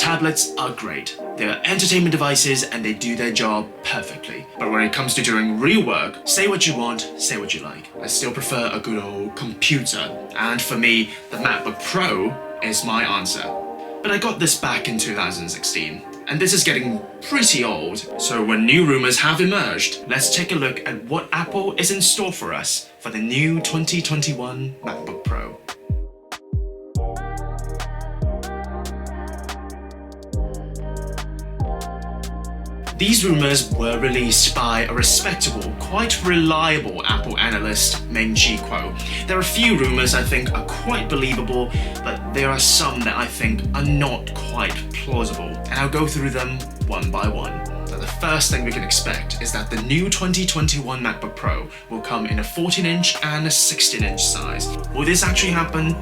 Tablets are great. They are entertainment devices and they do their job perfectly. But when it comes to doing real work, say what you want, say what you like. I still prefer a good old computer. And for me, the MacBook Pro is my answer. But I got this back in 2016. And this is getting pretty old, so when new rumors have emerged, let's take a look at what Apple is in store for us for the new 2021 MacBook Pro. These rumors were released by a respectable, quite reliable Apple analyst named Kuo. There are a few rumors I think are quite believable, but there are some that I think are not quite plausible, and I'll go through them one by one. So the first thing we can expect is that the new 2021 MacBook Pro will come in a 14-inch and a 16-inch size. Will this actually happen?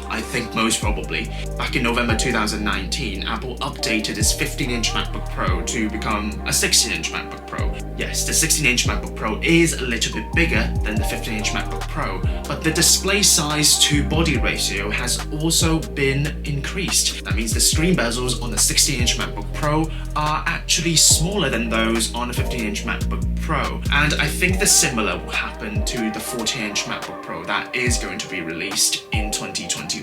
I think most probably. Back in November 2019, Apple updated its 15-inch MacBook Pro to become a 16-inch MacBook Pro. Yes, the 16-inch MacBook Pro is a little bit bigger than the 15-inch MacBook Pro, but the display size to body ratio has also been increased. That means the screen bezels on the 16-inch MacBook Pro are actually smaller than those on the 15-inch MacBook Pro. And I think the similar will happen to the 14-inch MacBook Pro that is going to be released in 2021.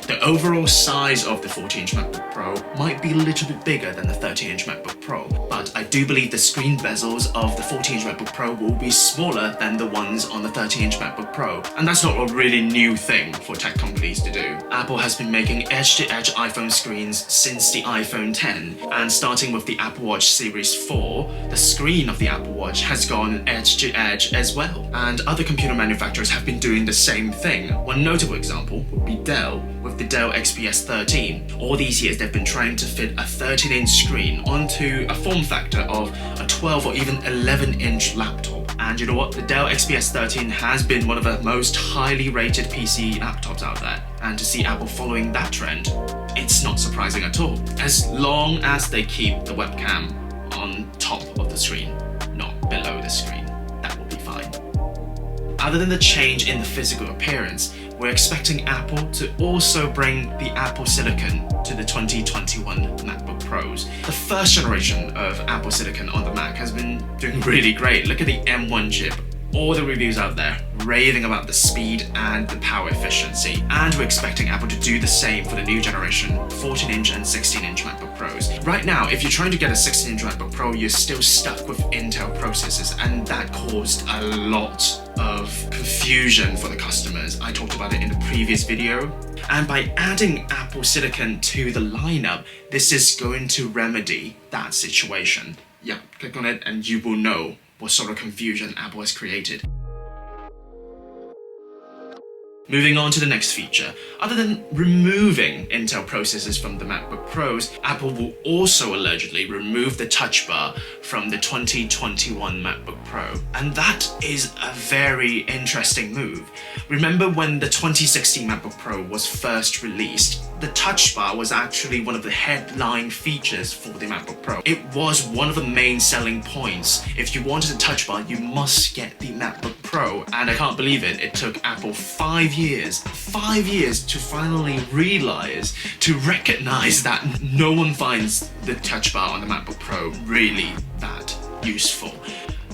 The overall size of the 14-inch MacBook Pro might be a little bit bigger than the 13-inch MacBook Pro, but I do believe the screen bezels of the 14-inch MacBook Pro will be smaller than the ones on the 13-inch MacBook Pro. And that's not a really new thing for tech companies to do. Apple has been making edge-to-edge iPhone screens since the iPhone X, and starting with the Apple Watch Series 4, the screen of the Apple Watch has gone edge-to-edge as well. And other computer manufacturers have been doing the same thing. One notable example would be Dell with the Dell XPS 13. All these years they've been trying to fit a 13-inch screen onto a form factor of a 12 or even 11-inch laptop. And you know what? The Dell XPS 13 has been one of the most highly rated PC laptops out there. And to see Apple following that trend, it's not surprising at all. As long as they keep the webcam on top of the screen, not below the screen, that will be fine. Other than the change in the physical appearance, we're expecting Apple to also bring the Apple Silicon to the 2021 MacBook Pros. The first generation of Apple Silicon on the Mac has been doing really great. Look at the M1 chip. All the reviews out there raving about the speed and the power efficiency. And we're expecting Apple to do the same for the new generation 14-inch and 16-inch MacBook Pros. Right now, if you're trying to get a 16-inch MacBook Pro, you're still stuck with Intel processors, and that caused a lot of confusion for the customers. I talked about it in the previous video. And by adding Apple Silicon to the lineup, this is going to remedy that situation. Yeah, click on it and you will know what sort of confusion Apple has created. Moving on to the next feature, other than removing Intel processors from the MacBook Pros, Apple will also allegedly remove the touch bar from the 2021 MacBook Pro. And that is a very interesting move. Remember when the 2016 MacBook Pro was first released, the touch bar was actually one of the headline features for the MacBook Pro. It was one of the main selling points. If you wanted a touch bar, you must get the MacBook Pro. And I can't believe it, it took Apple 5 years to finally realize, to recognize that no one finds the touch bar on the MacBook Pro really that useful.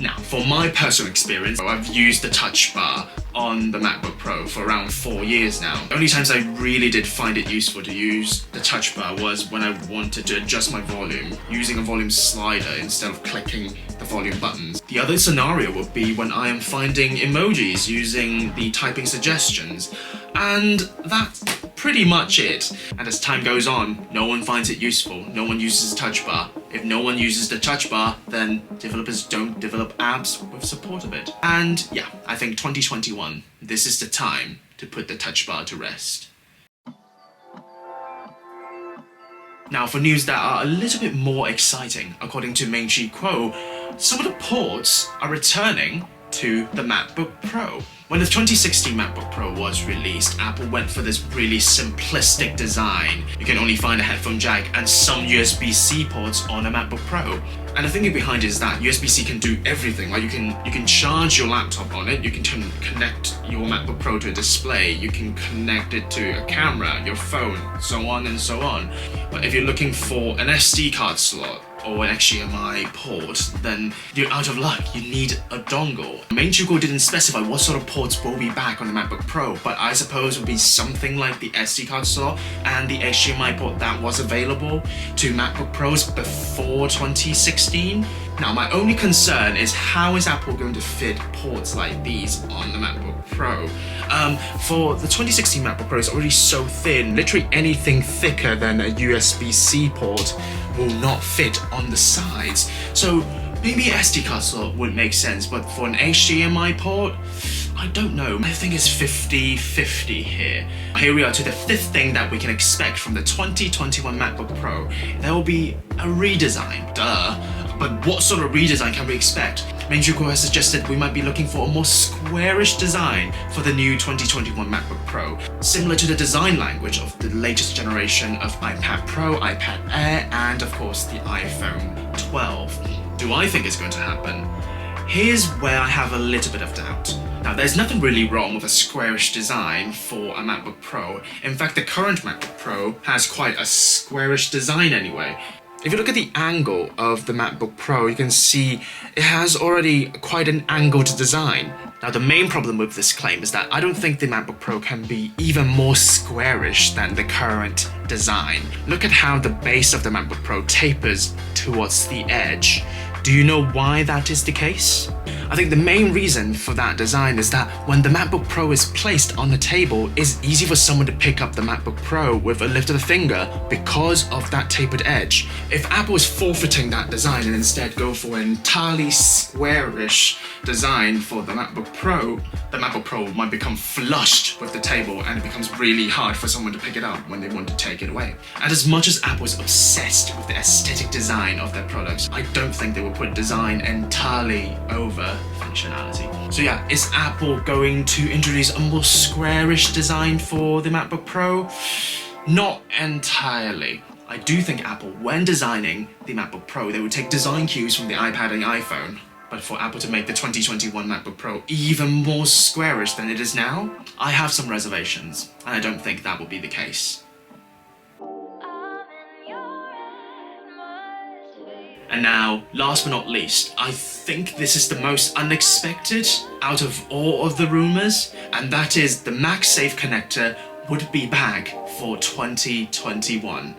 Now, for my personal experience, I've used the touch bar on the MacBook Pro for around 4 years now. The only times I really did find it useful to use the touch bar was when I wanted to adjust my volume using a volume slider instead of clicking the volume buttons. The other scenario would be when I am finding emojis using the typing suggestions, and that's pretty much it. And as time goes on, no one finds it useful, no one uses the touch bar. If no one uses the touch bar, then developers don't develop apps with support of it. And yeah, I think 2021, this is the time to put the touch bar to rest. Now for news that are a little bit more exciting, according to Kuo, some of the ports are returning to the MacBook Pro. When the 2016 MacBook Pro was released, Apple went for this really simplistic design. You can only find a headphone jack and some USB-C ports on a MacBook Pro. And the thinking behind it is that USB-C can do everything. Like you can charge your laptop on it, you can connect your MacBook Pro to a display, you can connect it to a camera, your phone, so on and so on. But if you're looking for an SD card slot or an HDMI port, then you're out of luck. You need a dongle. Menchuko didn't specify what sort of ports will be back on the MacBook Pro, but I suppose it would be something like the SD card slot and the HDMI port that was available to MacBook Pros before 2016. Now, my only concern is how is Apple going to fit ports like these on the MacBook Pro? For the 2016 MacBook Pro, it's already so thin, literally anything thicker than a USB-C port will not fit on the sides. So maybe an SD card slot would make sense, but for an HDMI port, I don't know. I think it's 50-50 here. Here we are to the fifth thing that we can expect from the 2021 MacBook Pro. There will be a redesign, duh. But what sort of redesign can we expect? Menchuko has suggested we might be looking for a more squarish design for the new 2021 MacBook Pro, similar to the design language of the latest generation of iPad Pro, iPad Air, and of course the iPhone 12. Do I think it's going to happen? Here's where I have a little bit of doubt. Now, there's nothing really wrong with a squarish design for a MacBook Pro. In fact, the current MacBook Pro has quite a squarish design anyway. If you look at the angle of the MacBook Pro, you can see it has already quite an angled design. Now, the main problem with this claim is that I don't think the MacBook Pro can be even more squarish than the current design. Look at how the base of the MacBook Pro tapers towards the edge. Do you know why that is the case? I think the main reason for that design is that when the MacBook Pro is placed on the table, it's easy for someone to pick up the MacBook Pro with a lift of the finger because of that tapered edge. If Apple is forfeiting that design and instead go for an entirely squarish design for the MacBook Pro might become flushed with the table and it becomes really hard for someone to pick it up when they want to take it away. And as much as Apple is obsessed with the aesthetic design of their products, I don't think they will put design entirely over functionality. So yeah, is Apple going to introduce a more squarish design for the MacBook Pro? Not entirely. I do think Apple, when designing the MacBook Pro, they would take design cues from the iPad and the iPhone. But for Apple to make the 2021 MacBook Pro even more squarish than it is now, I have some reservations, and I don't think that will be the case. And now, last but not least, I think this is the most unexpected out of all of the rumors, and that is the MagSafe connector would be back for 2021.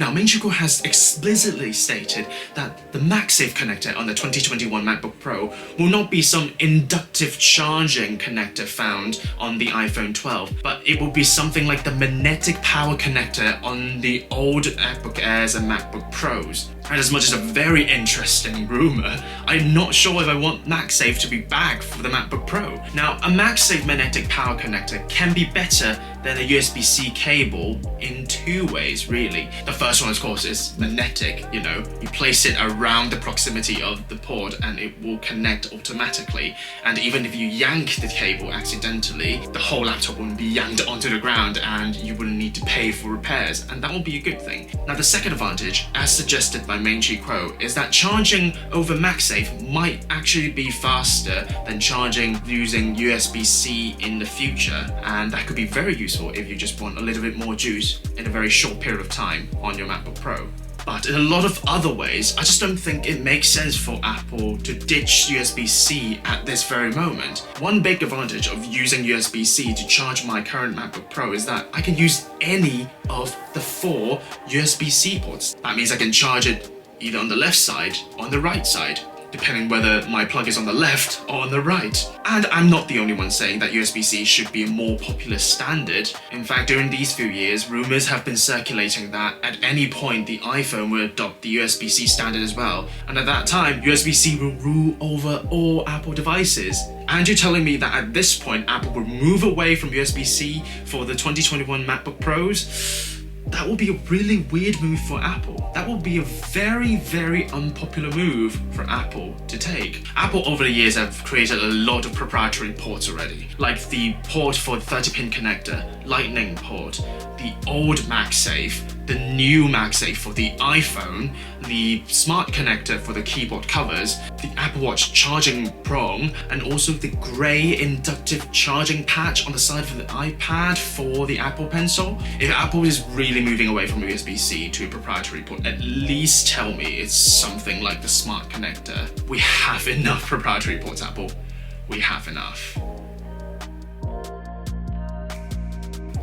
Now, Menchuko has explicitly stated that the MagSafe connector on the 2021 MacBook Pro will not be some inductive charging connector found on the iPhone 12, but it will be something like the magnetic power connector on the old MacBook Airs and MacBook Pros. And as much as a very interesting rumor, I'm not sure if I want MagSafe to be back for the MacBook Pro. Now, a MagSafe magnetic power connector can be better than a USB-C cable in two ways, really. The first one, of course, is magnetic. You place it around the proximity of the port and it will connect automatically. And even if you yank the cable accidentally, the whole laptop wouldn't be yanked onto the ground and you wouldn't need to pay for repairs, and that will be a good thing. Now, the second advantage, as suggested by Menchuko, is that charging over MagSafe might actually be faster than charging using USB-C in the future, and that could be very useful if you just want a little bit more juice in a very short period of time on your MacBook Pro. But in a lot of other ways, I just don't think it makes sense for Apple to ditch USB-C at this very moment. One big advantage of using USB-C to charge my current MacBook Pro is that I can use any of the 4 USB-C ports. That means I can charge it either on the left side or on the right side, depending whether my plug is on the left or on the right. And I'm not the only one saying that USB-C should be a more popular standard. In fact, during these few years, rumors have been circulating that at any point the iPhone will adopt the USB-C standard as well. And at that time, USB-C will rule over all Apple devices. And you're telling me that at this point, Apple will move away from USB-C for the 2021 MacBook Pros? that will be a really weird move for Apple. That will be a very, very unpopular move for Apple to take. Apple over the years have created a lot of proprietary ports already, like the port for the 30-pin connector, Lightning port, the old MagSafe, the new MagSafe for the iPhone, the smart connector for the keyboard covers, the Apple Watch charging prong, and also the grey inductive charging patch on the side of the iPad for the Apple Pencil. If Apple is really moving away from USB-C to a proprietary port, at least tell me it's something like the smart connector. We have enough proprietary ports, Apple. We have enough.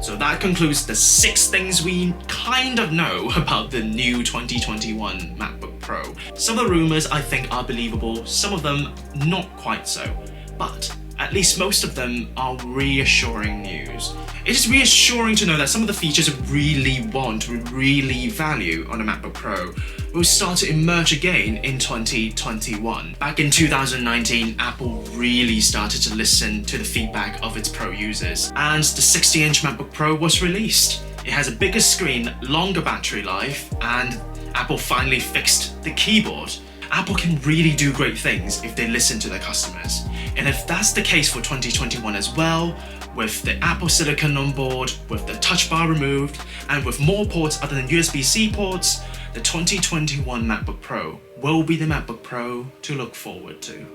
So that concludes the 6 things we kind of know about the new 2021 MacBook Pro. Some of the rumours I think are believable, some of them not quite so, but at least most of them are reassuring news. It is reassuring to know that some of the features we really want, we really value on a MacBook Pro will start to emerge again in 2021. Back in 2019, Apple really started to listen to the feedback of its Pro users, and the 60-inch MacBook Pro was released. It has a bigger screen, longer battery life, and Apple finally fixed the keyboard. Apple can really do great things if they listen to their customers. And if that's the case for 2021 as well, with the Apple Silicon on board, with the touch bar removed, and with more ports other than USB-C ports, the 2021 MacBook Pro will be the MacBook Pro to look forward to.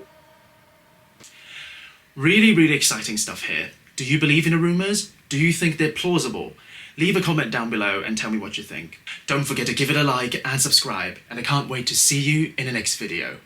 Really, really exciting stuff here. Do you believe in the rumours? Do you think they're plausible? Leave a comment down below and tell me what you think. Don't forget to give it a like and subscribe, and I can't wait to see you in the next video.